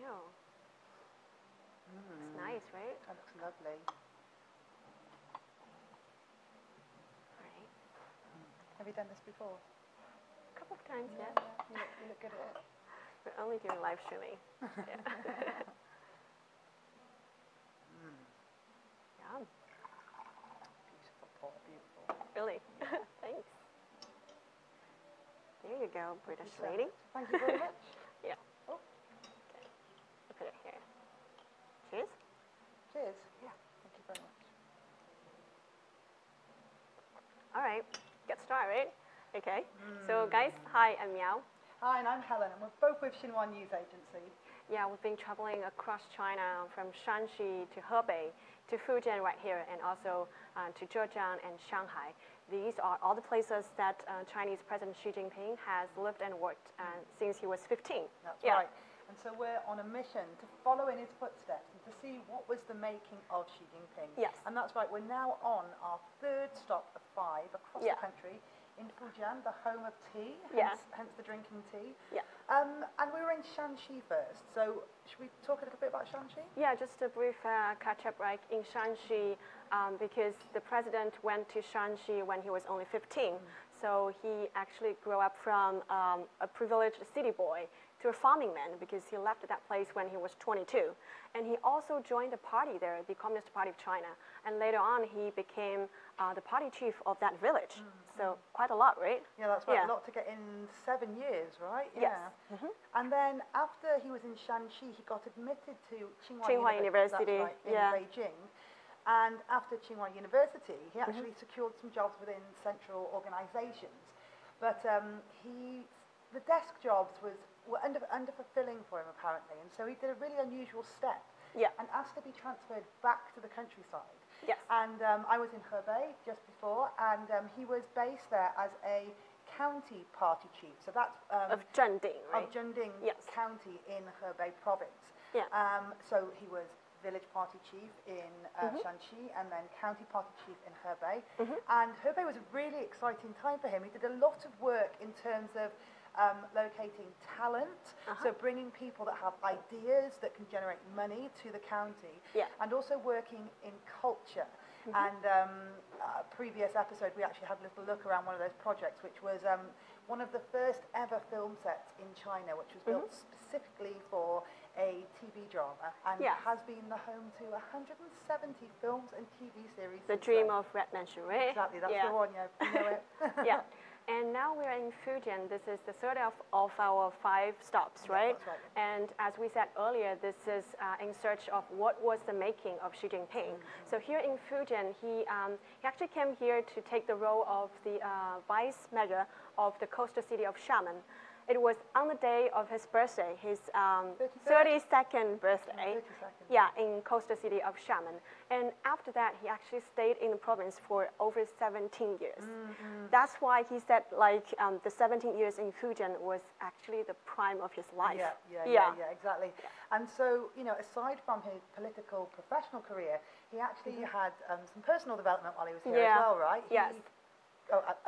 know. It's nice, right? That looks lovely. Right. Have you done this before? A couple of times, yeah. You look good at it. We're only doing live streaming. Yeah. Yum. Beautiful pot, beautiful. Really? Thanks. There you go, British lady. Thank you very much. Yeah. Oh. Okay. I'll put it here. Cheers. Cheers. Yeah. Thank you very much. All right. Get started. Okay. So guys, hi, I'm Miao. Hi, and I'm Helen, and we're both with Xinhua News Agency. Yeah, we've been traveling across China from Shanxi to Hebei to Fujian right here, and also to Zhejiang and Shanghai. These are all the places that Chinese President Xi Jinping has lived and worked since he was 15. That's right. And so we're on a mission to follow in his footsteps and to see what was the making of Xi Jinping. Yes. And that's right, we're now on our third stop of 5 across the country in Fujian, the home of tea, hence the drinking tea. Yeah. And we were in Shanxi first, so should we talk a little bit about Shanxi? Yeah, just a brief catch-up, right, in Shanxi, because the president went to Shanxi when he was only 15. So he actually grew up from a privileged city boy to a farming man, because he left that place when he was 22. And he also joined the party there, the Communist Party of China. And later on, he became the party chief of that village. So quite a lot, right? Yeah, that's right. A lot to get in 7 years, right? Yes. Yeah. And then after he was in Shanxi, he got admitted to Tsinghua University. That's right, in Beijing. And after Tsinghua University, he actually secured some jobs within central organizations. But the desk jobs were underfulfilling for him, apparently. And so he did a really unusual step and asked to be transferred back to the countryside. Yes. And I was in Hebei just before, and he was based there as a county party chief. So that's of Zhending, right? Of Zhending County in Hebei Province. Yeah. So he was village party chief in Shanxi, and then county party chief in Hebei. And Hebei was a really exciting time for him. He did a lot of work in terms of locating talent, so bringing people that have ideas that can generate money to the county, and also working in culture. And previous episode, we actually had a little look around one of those projects, which was one of the first ever film sets in China, which was built specifically for a TV drama, and has been the home to 170 films and TV series. The Dream of Red Mansion, right? Exactly, that's the one, you know it. Yeah. And now we're in Fujian. This is the third of our 5 stops, right? That's right. And as we said earlier, this is in search of what was the making of Xi Jinping. So here in Fujian, he actually came here to take the role of the vice mayor of the coastal city of Xiamen. It was on the day of his birthday, his 32nd birthday. 32nd. Yeah, in coastal city of Xiamen. And after that, he actually stayed in the province for over 17 years. That's why he said, like, the 17 years in Fujian was actually the prime of his life. Yeah, exactly. And so, you know, aside from his political professional career, he actually had some personal development while he was here as well, right? Yes.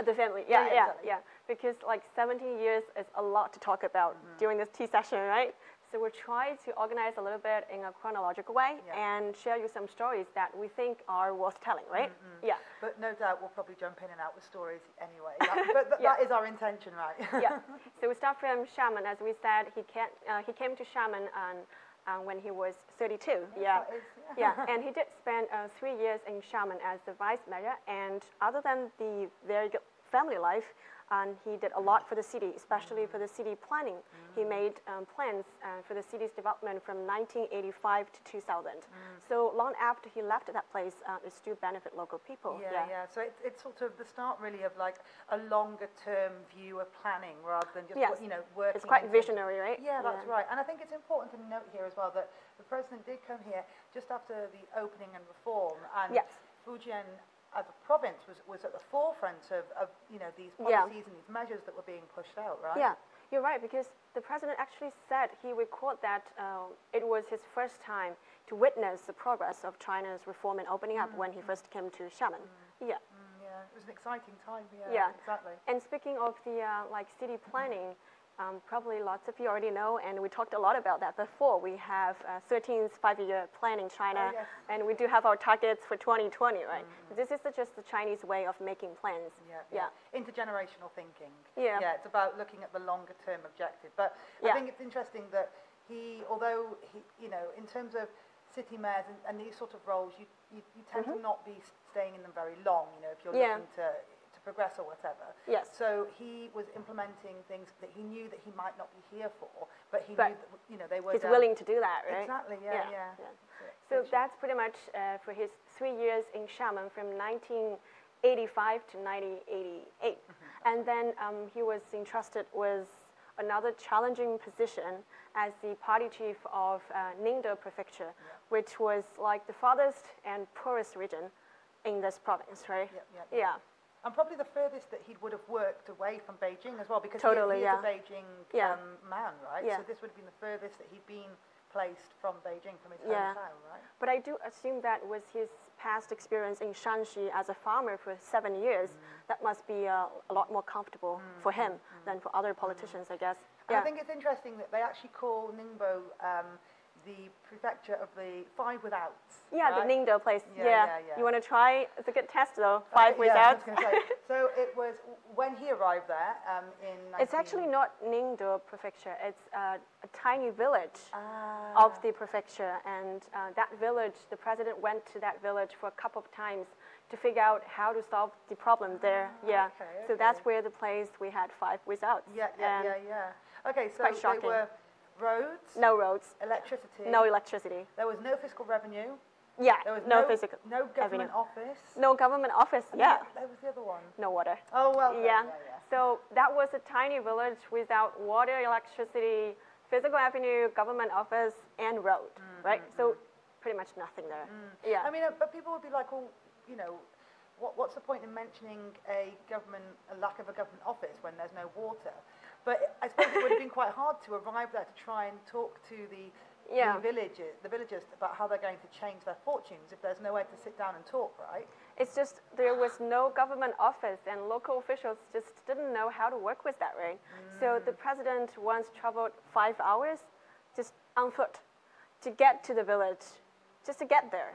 The family, exactly. because like 17 years is a lot to talk about during this tea session, right? So we'll try to organize a little bit in a chronological way and share you some stories that we think are worth telling, right? Yeah. But no doubt we'll probably jump in and out with stories anyway. That is our intention, right? Yeah. So we start from Xiamen. As we said, he came to Xiamen when he was 32. And he did spend 3 years in Xiamen as the vice mayor. And other than the very good family life, he did a lot for the city, especially for the city planning. He made plans for the city's development from 1985 to 2000. So long after he left that place, it still benefit local people. So it's sort of the start really of like a longer term view of planning rather than just working. It's quite visionary, right? Yeah, that's right. And I think it's important to note here as well that the president did come here just after the opening and reform, and Fujian as a province was at the forefront of these policies and these measures that were being pushed out, right? Yeah, you're right, because the president actually said, he recalled that it was his first time to witness the progress of China's reform and opening up when he first came to Xiamen. Yeah, it was an exciting time. Yeah, exactly. And speaking of the like city planning, Probably lots of you already know, and we talked a lot about that before. We have 13th five-year plan in China, yes. and we do have our targets for 2020, right? This is just the Chinese way of making plans. Yeah. Intergenerational thinking. Yeah. It's about looking at the longer term objective. But I think it's interesting that although he, in terms of city mayors and these sort of roles, you tend to not be staying in them very long, if you're looking to progress or whatever. Yes. So he was implementing things that he knew that he might not be here for, but he knew that, they were. He's willing to do that, right? Exactly. Yeah. So that's pretty much for his 3 years in Xiamen from 1985 to 1988, and then he was entrusted with another challenging position as the party chief of Ningde Prefecture, which was like the farthest and poorest region in this province, right? Yeah. And probably the furthest that he would have worked away from Beijing as well, because he is a Beijing man, right? So this would have been the furthest that he'd been placed from Beijing, from his hometown, right? But I do assume that with his past experience in Shanxi as a farmer for 7 years, that must be a lot more comfortable for him than for other politicians, I guess. I think it's interesting that they actually call Ningbo the prefecture of the 5 witouts. Yeah, right? the Ningde place. Yeah. You want to try? It's a good test, though. 5 witouts. I was going to say. So it was when he arrived there in. It's actually not Ningde Prefecture. It's a tiny village of the prefecture, and that village, the president went to that village for a couple of times to figure out how to solve the problem there. So that's where the place we had 5 witouts. Okay, so quite shocking. they were roads. No roads. Electricity. No electricity. There was no fiscal revenue. Yeah. There was no physical. No government office. No government office. There was the other one. No water. Oh well. Yeah. So that was a tiny village without water, electricity, physical avenue, government office, and road. Right. So pretty much nothing there. Yeah. I mean, but people would be like, well, what's the point in mentioning a lack of a government office when there's no water? But I suppose it would have been quite hard to arrive there to try and talk to the villagers about how they're going to change their fortunes if there's nowhere to sit down and talk, right? It's just there was no government office, and local officials just didn't know how to work with that, right? So the president once traveled 5 hours just on foot to get to the village, just to get there.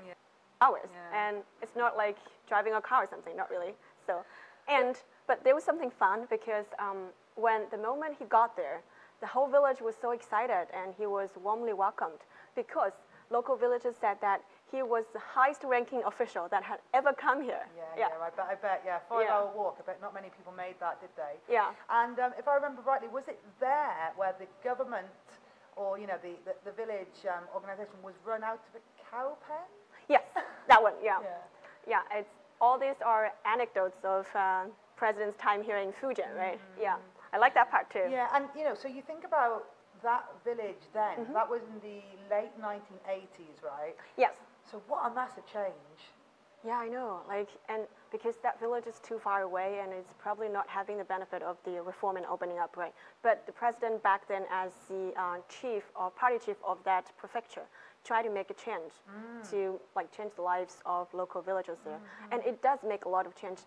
Hours. And it's not like driving a car or something, not really. So, but there was something fun because when the moment he got there, the whole village was so excited and he was warmly welcomed because local villagers said that he was the highest ranking official that had ever come here. I bet 5-hour walk. I bet not many people made that, did they? Yeah. And if I remember rightly, was it there where the government or the village organisation was run out of a cow pen? Yes, that one. Yeah. It's all these are anecdotes of president's time here in Fujian, right? Yeah, I like that part too. Yeah, and so you think about that village then. That was in the late 1980s, right? Yes. So what a massive change. Yeah, I know. And because that village is too far away, and it's probably not having the benefit of the reform and opening up, right? But the president back then, as the chief or party chief of that prefecture, tried to make a change to change the lives of local villagers there, and it does make a lot of change.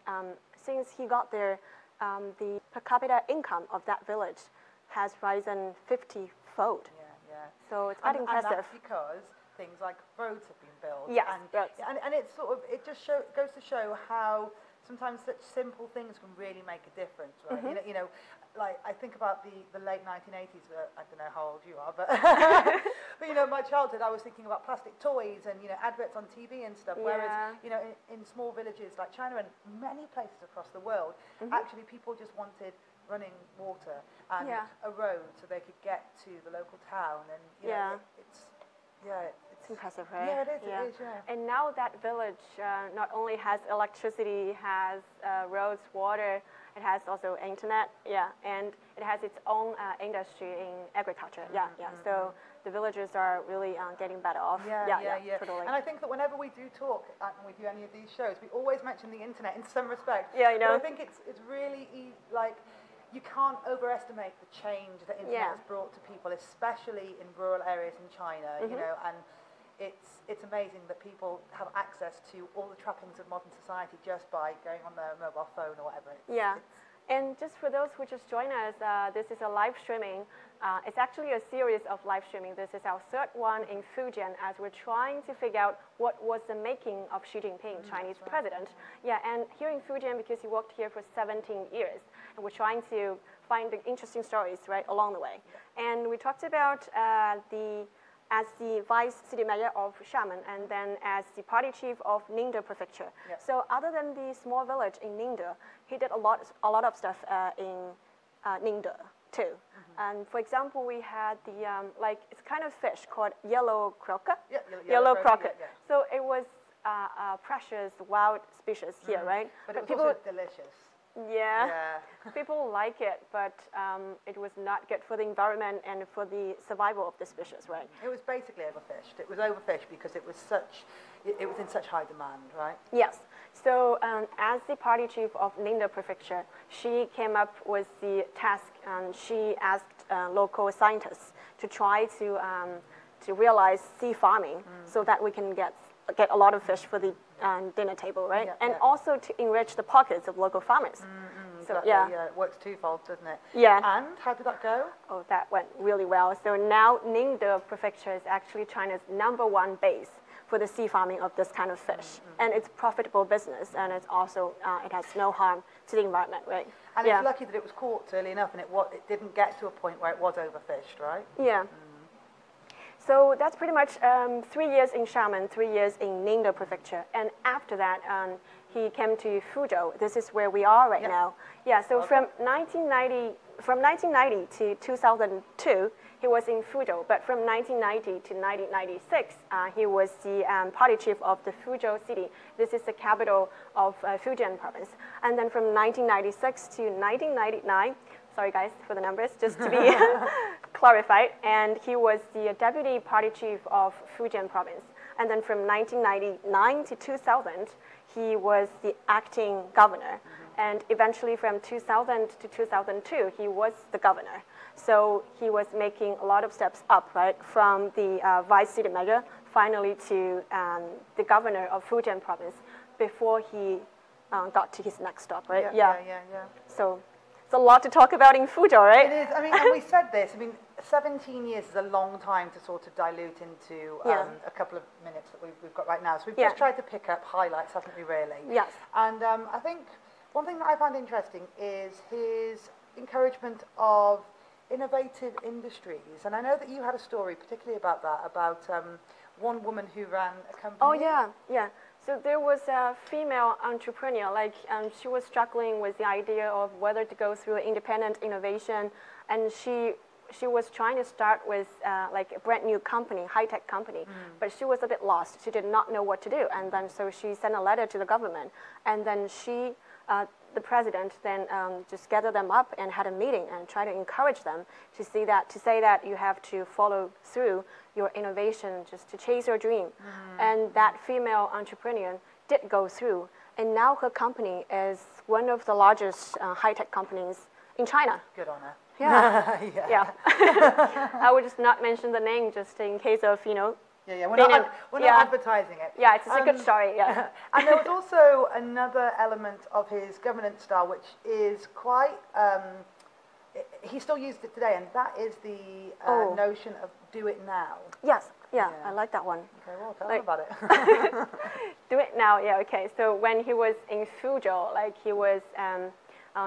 Since he got there, the per capita income of that village has risen 50-fold. So it's quite impressive. And that's because things like roads have been built. Yes, and it's it just goes to show how sometimes such simple things can really make a difference, right? Like I think about the late 1980s. I don't know how old you are, but but my childhood, I was thinking about plastic toys and adverts on TV and stuff. Whereas in small villages like China and many places across the world, actually people just wanted running water and a road so they could get to the local town, and it's impressive, right? Yeah, it is. And now that village not only has electricity, has roads, water, it has also internet, and it has its own industry in agriculture, So the villagers are really getting better off. Totally. And I think that whenever we do talk and we do any of these shows, we always mention the internet in some respect. Yeah, I know. But I think it's really you can't overestimate the change that internet has brought to people, especially in rural areas in China. And it's amazing that people have access to all the trappings of modern society just by going on their mobile phone or whatever. And just for those who just joined us, this is a live streaming. It's actually a series of live streaming. This is our third one in Fujian as we're trying to figure out what was the making of Xi Jinping, Chinese president. Yeah, and here in Fujian, because he worked here for 17 years, and we're trying to find the interesting stories right along the way. And we talked about as the vice city mayor of Xiamen, and then as the party chief of Ningde prefecture. Yep. So other than the small village in Ningde, he did a lot of stuff in Ningde too. And for example, we had the it's kind of fish called yellow croaker. Yeah, yellow croaker. Yeah. So it was a precious wild species here, right? But it was also delicious. Yeah. People like it, but it was not good for the environment and for the survival of the species, right? It was basically overfished. It was overfished because it was in such high demand, right? Yes. So as the party chief of Ningde prefecture, she came up with the task, and she asked local scientists to try to realize sea farming so that we can get a lot of fish for the dinner table, right? And also to enrich the pockets of local farmers. So exactly, yeah, it works twofold, doesn't it? Yeah. And how did that go? Oh, that went really well. So now Ningde prefecture is actually China's #1 base for the sea farming of this kind of fish. And it's profitable business, and it's also, it has no harm to the environment, right? And it's lucky that it was caught early enough and it didn't get to a point where it was overfished, right? Yeah. So that's pretty much 3 years in Xiamen, 3 years in Ningde prefecture. And after that, he came to Fuzhou. This is where we are right now. Yeah, so from 1990 to 2002, he was in Fuzhou. But from 1990 to 1996, he was the party chief of the Fuzhou city. This is the capital of Fujian Province. And then from 1996 to 1999, sorry guys for the numbers, just to be clarified, and he was the deputy party chief of Fujian Province. And then from 1999 to 2000, he was the acting governor. And eventually from 2000 to 2002, he was the governor. So he was making a lot of steps up, right, from the vice city mayor finally to the governor of Fujian Province before he got to his next stop, right? Yeah. So it's a lot to talk about in Fuzhou, right? It is. I mean, and we said this. I mean, 17 years is a long time to sort of dilute into a couple of minutes that we've got right now. So we've just tried to pick up highlights, haven't we, really? Yes. And I think one thing that I found interesting is his encouragement of innovative industries. And I know that you had a story particularly about that, about one woman who ran a company. Oh, yeah. So there was a female entrepreneur, she was struggling with the idea of whether to go through independent innovation, and she was trying to start with a brand new company, high-tech company, but she was a bit lost. She did not know what to do, and then so she sent a letter to the government, and then the president then just gathered them up and had a meeting and tried to encourage them to say that you have to follow through your innovation just to chase your dream. And that female entrepreneur did go through, and now her company is one of the largest high-tech companies in China. Good on her. Yeah. I would just not mention the name just in case of, we're not advertising it. Yeah, it's a good story, yeah. And there was also another element of his governance style which is quite, he still used it today, and that is the notion of do it now. Yes, I like that one. Okay, well, tell me about it. Do it now, yeah, okay. So when he was in Fuzhou, he was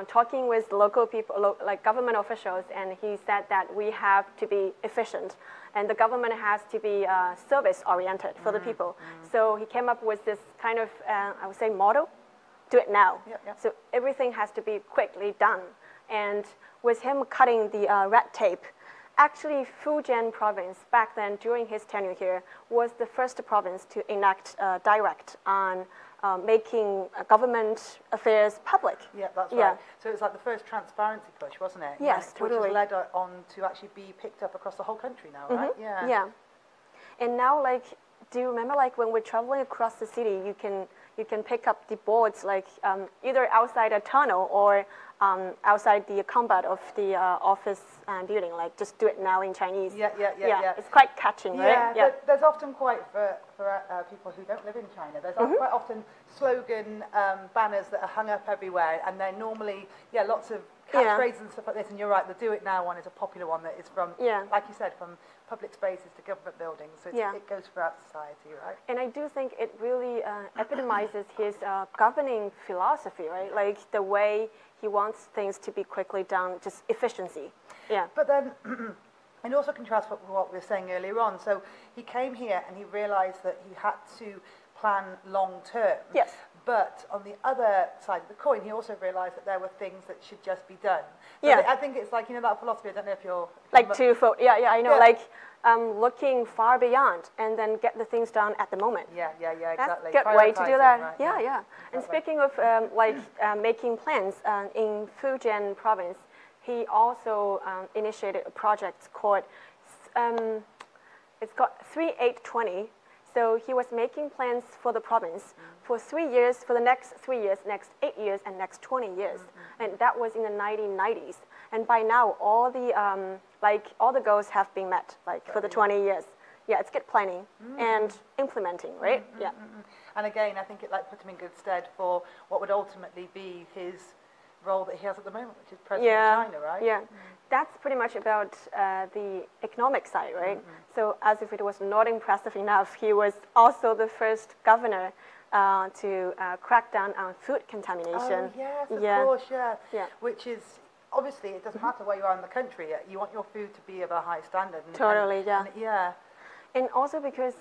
talking with local people, government officials, and he said that we have to be efficient, and the government has to be service-oriented for the people. So he came up with this kind of, I would say, motto, do it now. So everything has to be quickly done. And with him cutting the red tape, actually Fujian Province, back then during his tenure here, was the first province to enact direct on making government affairs public. Yeah, that's right. So it was like the first transparency push, wasn't it? Yes, totally. Which has led on to actually be picked up across the whole country now, right? Yeah. And now, do you remember like when we're traveling across the city, you can pick up the boards like either outside a tunnel or outside the combat of the office building, like just do it now in Chinese. Yeah. It's quite catching, right? Yeah, there's often quite, for people who don't live in China, there's quite often slogan banners that are hung up everywhere, and they're normally, lots of catchphrases and stuff like this, and you're right, the do it now one is a popular one that is from, like you said, from public spaces to government buildings, so it goes throughout society, right? And I do think it really epitomizes his governing philosophy, right? Like the way he wants things to be quickly done, just efficiency. Yeah. But then, and also contrast with what we were saying earlier on, so he came here and he realized that he had to plan long term. Yes. But on the other side of the coin, he also realized that there were things that should just be done. So Yeah. I think it's like, that philosophy, I don't know if you're... Like twofold, I know, like looking far beyond and then get the things done at the moment. Yeah, exactly. That's a good way to do that. Right, Yeah. And speaking of making plans, in Fujian Province, he also initiated a project called, it's called 3820. So he was making plans for the province for 3 years, for the next 3 years, next 8 years, and next 20 years. And that was in the 1990s. And by now, all the goals have been met, for the 20 years. Yeah, it's good planning and implementing, right? Yeah. And again, I think it puts him in good stead for what would ultimately be his role that he has at the moment, which is president of China, right? Yeah. That's pretty much about the economic side, right? So as if it was not impressive enough, he was also the first governor to crack down on food contamination. Oh, yes, of course, yeah. Which is, obviously, it doesn't matter where you are in the country, you want your food to be of a high standard. Totally, yeah. And also because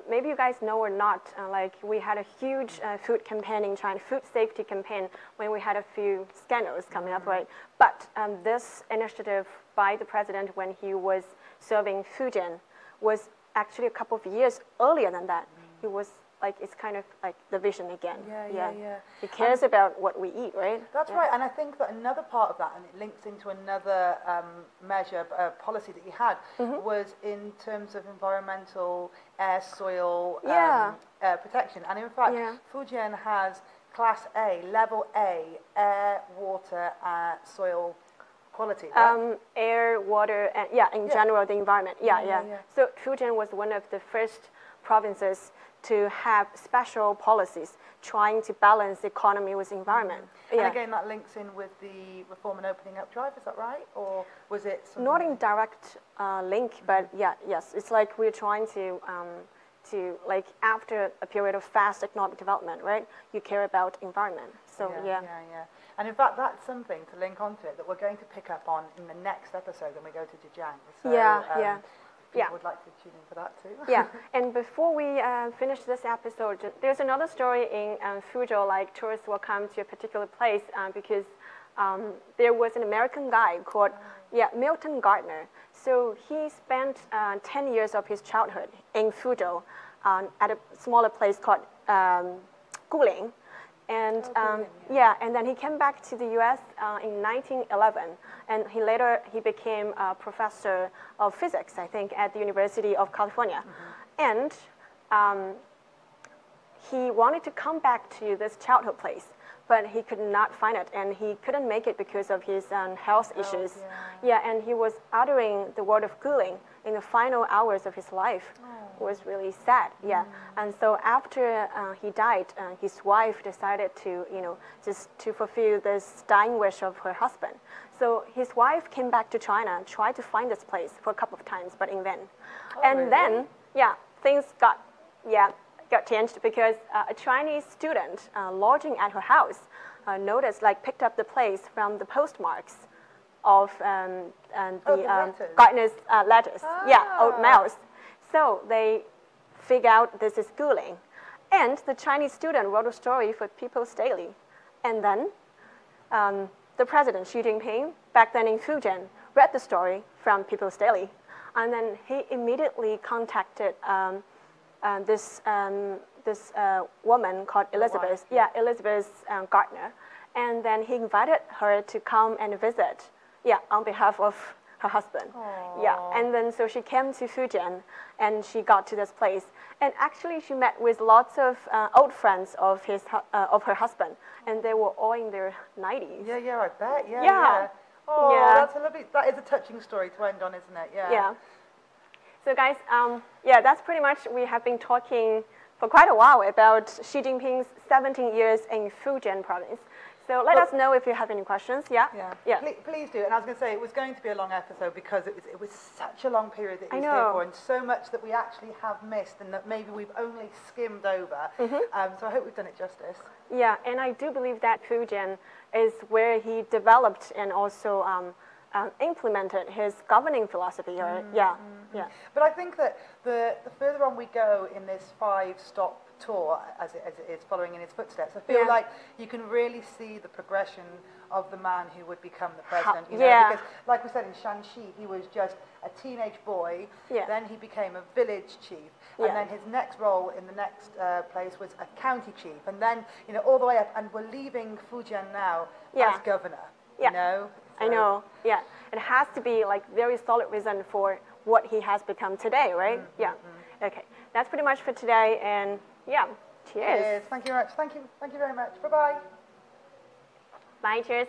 maybe you guys know or not, we had a huge food campaign in China, food safety campaign, when we had a few scandals coming up, right? But this initiative by the president when he was serving Fujian was actually a couple of years earlier than that. He was it's kind of like the vision again. Yeah. He cares about what we eat, right? That's right, and I think that another part of that, and it links into another measure, policy that he had, was in terms of environmental air, soil protection. And in fact, Fujian has Class A, Level A, air, water, soil quality, right? Air, water, and in general, the environment. Yeah. So Fujian was one of the first provinces to have special policies trying to balance the economy with the environment. And again, that links in with the reform and opening up drive, is that right? Or was it something... Not in direct link, but yes. It's like we're trying to after a period of fast economic development, right? You care about environment. So yeah. And in fact, that's something to link onto it that we're going to pick up on in the next episode when we go to Zhejiang. So, people would like to tune in for that too. Yeah, and before we finish this episode, there's another story in Fuzhou, tourists will come to a particular place because there was an American guy called Milton Gardner. So he spent 10 years of his childhood in Fuzhou at a smaller place called Guling. And and then he came back to the U.S. In 1911, and he became a professor of physics, I think, at the University of California. And he wanted to come back to this childhood place, but he could not find it, and he couldn't make it because of his health issues. And he was uttering the word of Guling in the final hours of his life. It was really sad, And so after he died, his wife decided to, just to fulfill this dying wish of her husband. So his wife came back to China and tried to find this place for a couple of times, but in vain. Then, things got changed because a Chinese student lodging at her house picked up the place from the postmarks of Gardner's letters. Old mails. So they figure out this is Guling. And the Chinese student wrote a story for People's Daily. And then the president, Xi Jinping, back then in Fujian, read the story from People's Daily. And then he immediately contacted this woman called Elizabeth. Elizabeth Gardner. And then he invited her to come and visit, on behalf of her husband. Aww. Yeah, and then so she came to Fujian, and she got to this place. And actually, she met with lots of old friends of her husband, and they were all in their 90s. Yeah, I bet. Yeah. Yeah. Oh, Yeah. that's a lovely. That is a touching story to end on, isn't it? Yeah. Yeah. So guys, yeah, that's pretty much, we have been talking for quite a while about Xi Jinping's 17 years in Fujian Province. So let us know if you have any questions. Yeah? Yeah. Please do. And I was going to say, it was going to be a long episode because it was such a long period that he was here for, and so much that we actually have missed and that maybe we've only skimmed over. So I hope we've done it justice. Yeah, and I do believe that Fujian is where he developed and also implemented his governing philosophy. Yeah. But I think that the further on we go in this 5-stop tour, as it is following in his footsteps, I feel like you can really see the progression of the man who would become the president. You know, because, like we said, in Shanxi, he was just a teenage boy. Then he became a village chief, and then his next role in the next place was a county chief, and then all the way up. And we're leaving Fujian now as governor. You know. So. I know. Yeah, it has to be like very solid reason for what he has become today, right? Okay, that's pretty much for today, and cheers. Thank you very much. Thank you very much. Bye-bye. Bye, cheers.